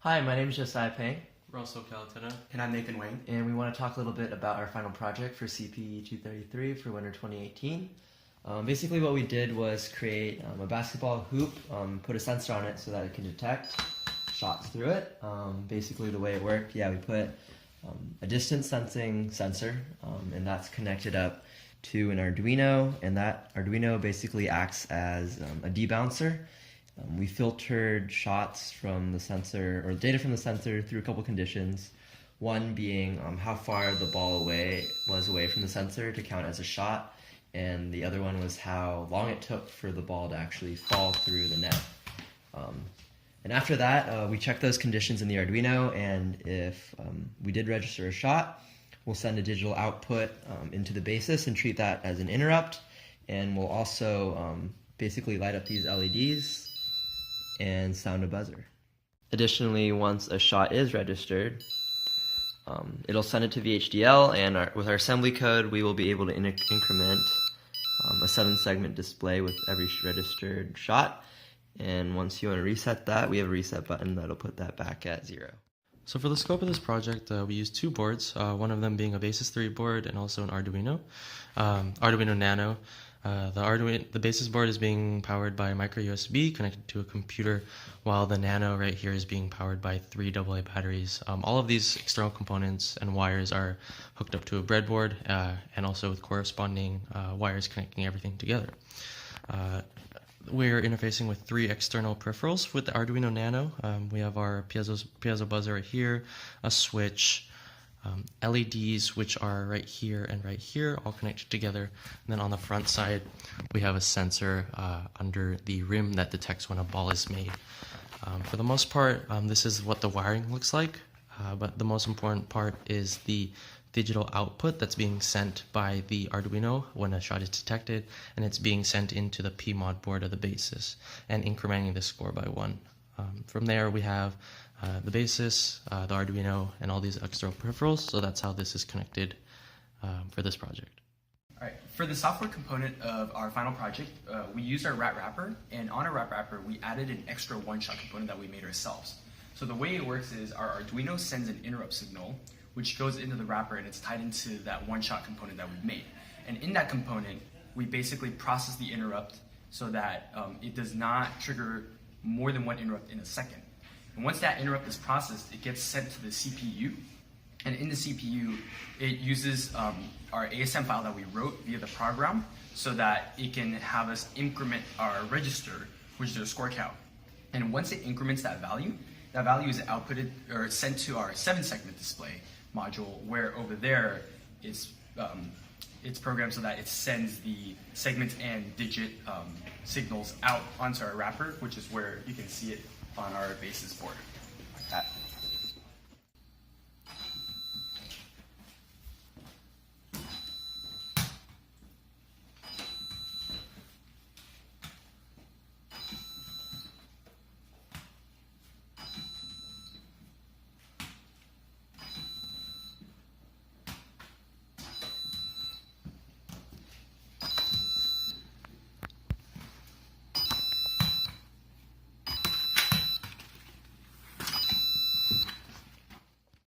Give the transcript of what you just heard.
Hi, my name is Josiah. We're also Caletena. And I'm Nathan Wang. And we want to talk a little bit about our final project for CPE233 for Winter 2018. Basically what we did was create a basketball hoop, put a sensor on it so that it can detect shots through it. Basically the way it worked, we put a distance sensing sensor, and that's connected up to an Arduino, and that Arduino basically acts as a debouncer. We filtered shots from the sensor, or data from the sensor, through a couple conditions. One being how far the ball was away from the sensor to count as a shot, and the other one was how long it took for the ball to actually fall through the net. And after that, we checked those conditions in the Arduino, and if we did register a shot, we'll send a digital output into the Basys and treat that as an interrupt, and we'll also basically light up these LEDs and sound a buzzer. Additionally, once a shot is registered, it'll send it to VHDL, and with our assembly code, we will be able to increment a 7-segment display with every registered shot. And once you want to reset that, we have a reset button that'll put that back at 0. So for the scope of this project, we used 2 boards, one of them being a Basys 3 board and also an Arduino Nano. The Basys board is being powered by a micro USB connected to a computer, while the Nano right here is being powered by 3 AA batteries. All of these external components and wires are hooked up to a breadboard, and also with corresponding wires connecting everything together. We're interfacing with 3 external peripherals with the Arduino Nano. We have our piezo buzzer right here, a switch, LEDs, which are right here and right here, all connected together. And then on the front side, we have a sensor under the rim that detects when a ball is made. For the most part, this is what the wiring looks like, but the most important part is the digital output that's being sent by the Arduino when a shot is detected, and it's being sent into the PMOD board of the Basys and incrementing the score by 1. From there, we have the Basys, the Arduino, and all these external peripherals, so that's how this is connected for this project. All right, for the software component of our final project, we used our rat wrapper, and on our rat wrapper, we added an extra one-shot component that we made ourselves. So the way it works is our Arduino sends an interrupt signal, which goes into the wrapper, and it's tied into that one-shot component that we've made. And in that component, we basically process the interrupt so that it does not trigger more than 1 interrupt in a second. And once that interrupt is processed, it gets sent to the CPU. And in the CPU, it uses our ASM file that we wrote via the program so that it can have us increment our register, which is a score count. And once it increments that value is outputted or sent to our 7-segment display module, where over there it's programmed so that it sends the segment and digit signals out onto our wrapper, which is where you can see it on our Basys board. Like that.